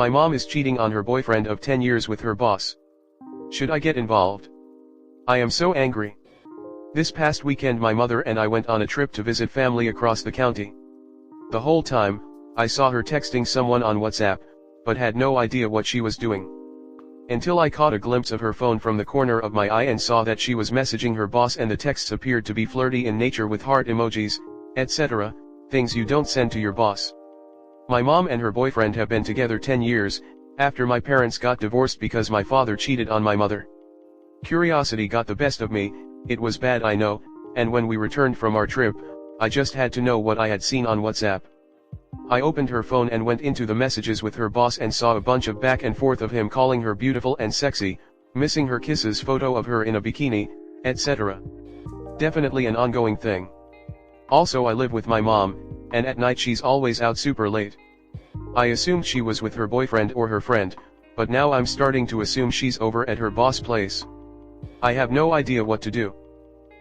My mom is cheating on her boyfriend of 10 years with her boss. Should I get involved? I am so angry. This past weekend my mother and I went on a trip to visit family across the county. The whole time, I saw her texting someone on WhatsApp, but had no idea what she was doing. Until I caught a glimpse of her phone from the corner of my eye and saw that she was messaging her boss and the texts appeared to be flirty in nature with heart emojis, etc., things you don't send to your boss. My mom and her boyfriend have been together 10 years, after my parents got divorced because my father cheated on my mother. Curiosity got the best of me, it was bad I know, and when we returned from our trip, I just had to know what I had seen on WhatsApp. I opened her phone and went into the messages with her boss and saw a bunch of back and forth of him calling her beautiful and sexy, missing her kisses, photo of her in a bikini, etc. Definitely an ongoing thing. Also I live with my mom, and at night she's always out super late. I assumed she was with her boyfriend or her friend, but now I'm starting to assume she's over at her boss' place. I have no idea what to do.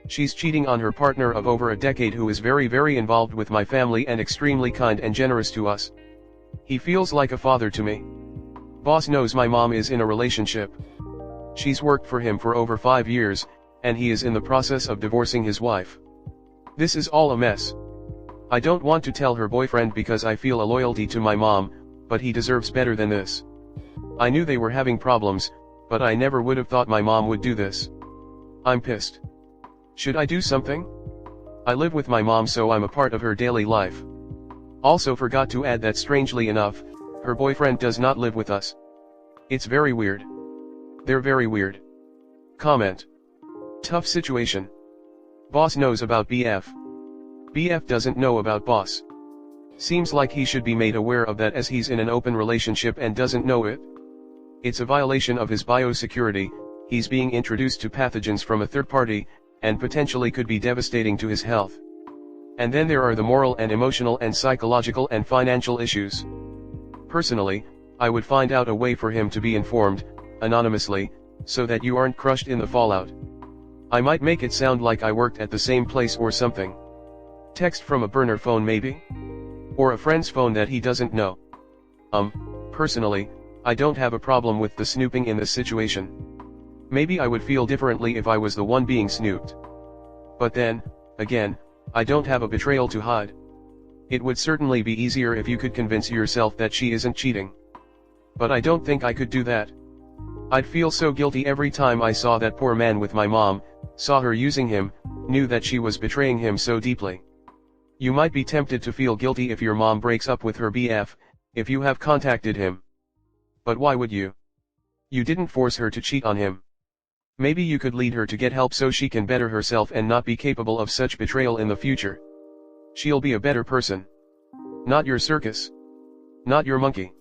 She's cheating on her partner of over a decade who is very involved with my family and extremely kind and generous to us. He feels like a father to me. Boss knows my mom is in a relationship. She's worked for him for over 5 years, and he is in the process of divorcing his wife. This is all a mess. I don't want to tell her boyfriend because I feel a loyalty to my mom, but he deserves better than this. I knew they were having problems, but I never would have thought my mom would do this. I'm pissed. Should I do something? I live with my mom so I'm a part of her daily life. Also forgot to add that strangely enough, her boyfriend does not live with us. It's very weird. They're very weird. Comment. Tough situation. Boss knows about BF. BF doesn't know about boss. Seems like he should be made aware of that as he's in an open relationship and doesn't know it. It's a violation of his biosecurity, he's being introduced to pathogens from a third party, and potentially could be devastating to his health. And then there are the moral and emotional and psychological and financial issues. Personally, I would find out a way for him to be informed, anonymously, so that you aren't crushed in the fallout. I might make it sound like I worked at the same place or something. Text from a burner phone maybe? Or a friend's phone that he doesn't know. Personally, I don't have a problem with the snooping in this situation. Maybe I would feel differently if I was the one being snooped. But then, again, I don't have a betrayal to hide. It would certainly be easier if you could convince yourself that she isn't cheating. But I don't think I could do that. I'd feel so guilty every time I saw that poor man with my mom, saw her using him, knew that she was betraying him so deeply. You might be tempted to feel guilty if your mom breaks up with her BF, if you have contacted him. But why would you? You didn't force her to cheat on him. Maybe you could lead her to get help so she can better herself and not be capable of such betrayal in the future. She'll be a better person. Not your circus. Not your monkey.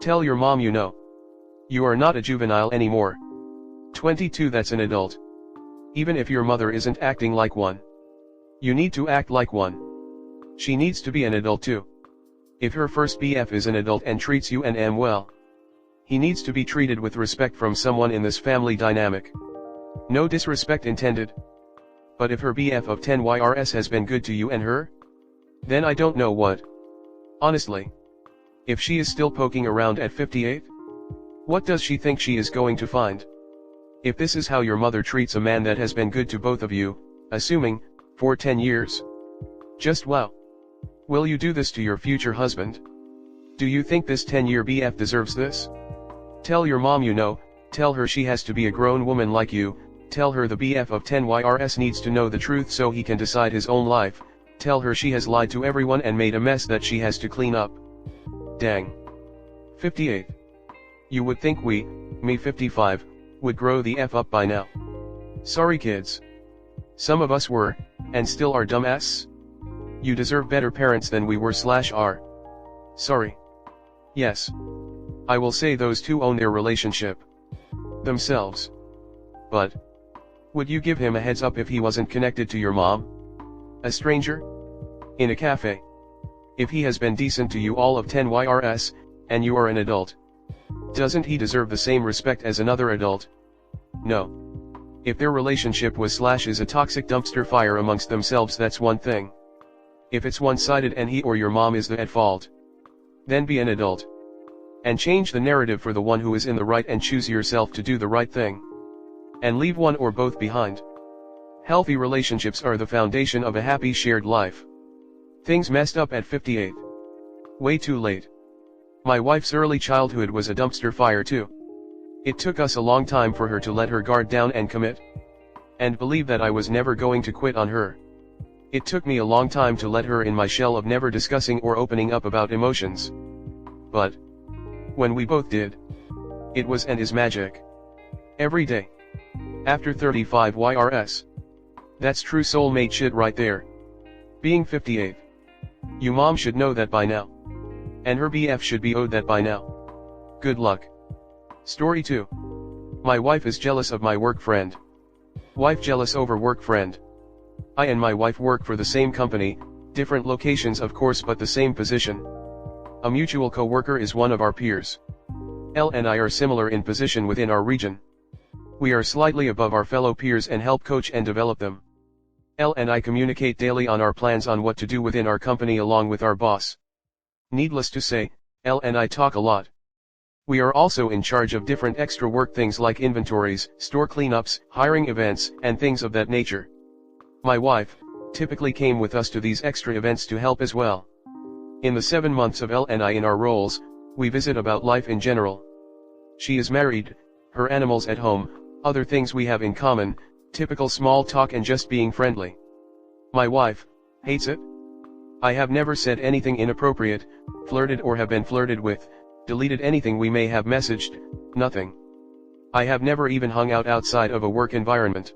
Tell your mom you know. You are not a juvenile anymore. 22, that's an adult. Even if your mother isn't acting like one. You need to act like one. She needs to be an adult too. If her first BF is an adult and treats you and am well, he needs to be treated with respect from someone in this family dynamic. No disrespect intended. But if her BF of 10 YRS has been good to you and her, then I don't know what. Honestly. If she is still poking around at 58? What does she think she is going to find? If this is how your mother treats a man that has been good to both of you, assuming, for 10 years. Just wow. Will you do this to your future husband? Do you think this 10-year BF deserves this? Tell your mom you know, tell her she has to be a grown woman like you, tell her the BF of 10 YRS needs to know the truth so he can decide his own life, tell her she has lied to everyone and made a mess that she has to clean up. Dang. 58. You would think we, me 55, would grow the F up by now. Sorry kids. Some of us were, and still are dumbass. You deserve better parents than we were/are. Sorry. Yes. I will say those two own their relationship. Themselves. But. Would you give him a heads up if he wasn't connected to your mom? A stranger? In a cafe? If he has been decent to you all of 10 YRS, and you are an adult. Doesn't he deserve the same respect as another adult? No. If their relationship was/is a toxic dumpster fire amongst themselves, that's one thing. If it's one-sided and he or your mom is at fault, then be an adult. And change the narrative for the one who is in the right and choose yourself to do the right thing. And leave one or both behind. Healthy relationships are the foundation of a happy shared life. Things messed up at 58. Way too late. My wife's early childhood was a dumpster fire too. It took us a long time for her to let her guard down and commit. And believe that I was never going to quit on her. It took me a long time to let her in my shell of never discussing or opening up about emotions. But when we both did, it was and is magic. Every day. After 35 YRS. That's true soulmate shit right there. Being 58. You mom should know that by now. And her BF should be owed that by now. Good luck. Story 2. My wife is jealous of my work friend. Wife jealous over work friend. I and my wife work for the same company, different locations of course but the same position. A mutual co-worker is one of our peers. Elle and I are similar in position within our region. We are slightly above our fellow peers and help coach and develop them. Elle and I communicate daily on our plans on what to do within our company along with our boss. Needless to say, Elle and I talk a lot. We are also in charge of different extra work things like inventories, store cleanups, hiring events, and things of that nature. My wife typically came with us to these extra events to help as well. In the 7 months of Elle and I in our roles, we visit about life in general. She is married, her animals at home, other things we have in common, typical small talk and just being friendly. My wife hates it. I have never said anything inappropriate, flirted or have been flirted with, deleted anything we may have messaged, nothing. I have never even hung out outside of a work environment.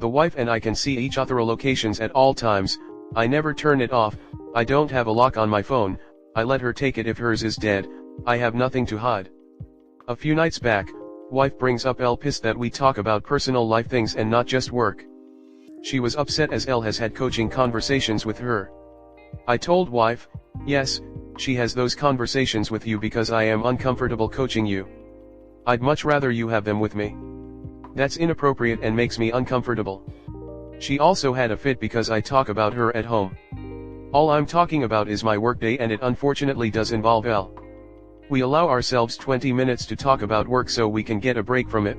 The wife and I can see each other locations at all times, I never turn it off, I don't have a lock on my phone, I let her take it if hers is dead, I have nothing to hide. A few nights back, wife brings up Elle pissed that we talk about personal life things and not just work. She was upset as Elle has had coaching conversations with her. I told wife, yes, she has those conversations with you because I am uncomfortable coaching you. I'd much rather you have them with me. That's inappropriate and makes me uncomfortable. She also had a fit because I talk about her at home. All I'm talking about is my workday and it unfortunately does involve Elle. We allow ourselves 20 minutes to talk about work so we can get a break from it.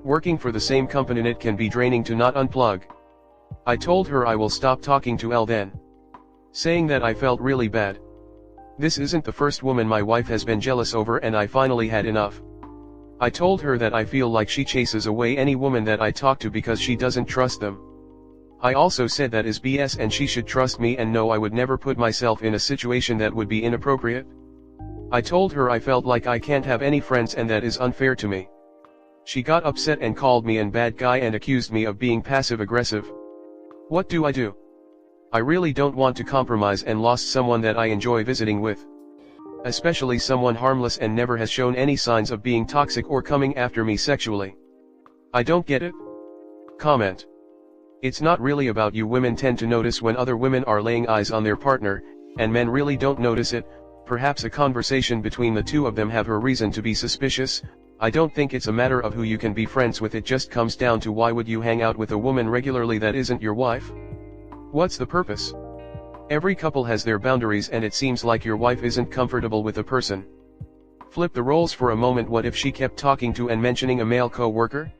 Working for the same company it can be draining to not unplug. I told her I will stop talking to Elle then. Saying that I felt really bad. This isn't the first woman my wife has been jealous over and I finally had enough. I told her that I feel like she chases away any woman that I talk to because she doesn't trust them. I also said that is BS and she should trust me and know I would never put myself in a situation that would be inappropriate. I told her I felt like I can't have any friends and that is unfair to me. She got upset and called me a bad guy and accused me of being passive-aggressive. What do? I really don't want to compromise and lost someone that I enjoy visiting with. Especially someone harmless and never has shown any signs of being toxic or coming after me sexually. I don't get it. Comment. It's not really about you. Women tend to notice when other women are laying eyes on their partner, and men really don't notice it. Perhaps a conversation between the two of them have her reason to be suspicious. I don't think it's a matter of who you can be friends with, it just comes down to why would you hang out with a woman regularly that isn't your wife? What's the purpose? Every couple has their boundaries and it seems like your wife isn't comfortable with a person. Flip the roles for a moment. What if she kept talking to and mentioning a male co-worker?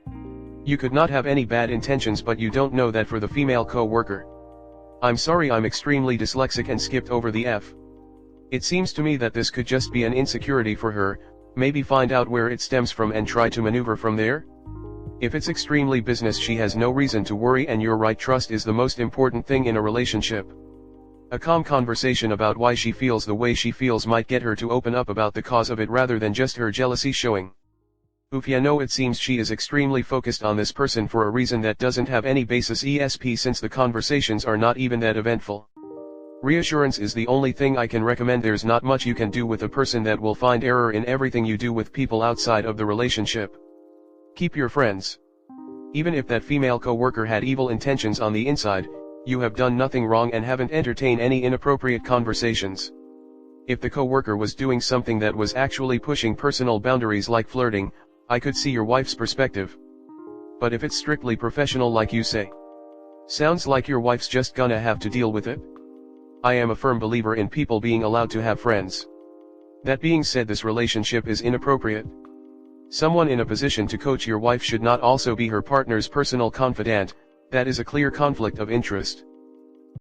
You could not have any bad intentions but you don't know that for the female co-worker. I'm sorry, I'm extremely dyslexic and skipped over the F. It seems to me that this could just be an insecurity for her, maybe find out where it stems from and try to maneuver from there. If it's extremely business she has no reason to worry and you're right, trust is the most important thing in a relationship. A calm conversation about why she feels the way she feels might get her to open up about the cause of it rather than just her jealousy showing. Oof, yeah, no, it seems she is extremely focused on this person for a reason that doesn't have any basis ESP since the conversations are not even that eventful. Reassurance is the only thing I can recommend. There's not much you can do with a person that will find error in everything you do with people outside of the relationship. Keep your friends. Even if that female co-worker had evil intentions on the inside, you have done nothing wrong and haven't entertained any inappropriate conversations. If the co-worker was doing something that was actually pushing personal boundaries like flirting, I could see your wife's perspective. But if it's strictly professional like you say, sounds like your wife's just gonna have to deal with it. I am a firm believer in people being allowed to have friends. That being said, this relationship is inappropriate. Someone in a position to coach your wife should not also be her partner's personal confidant. That is a clear conflict of interest.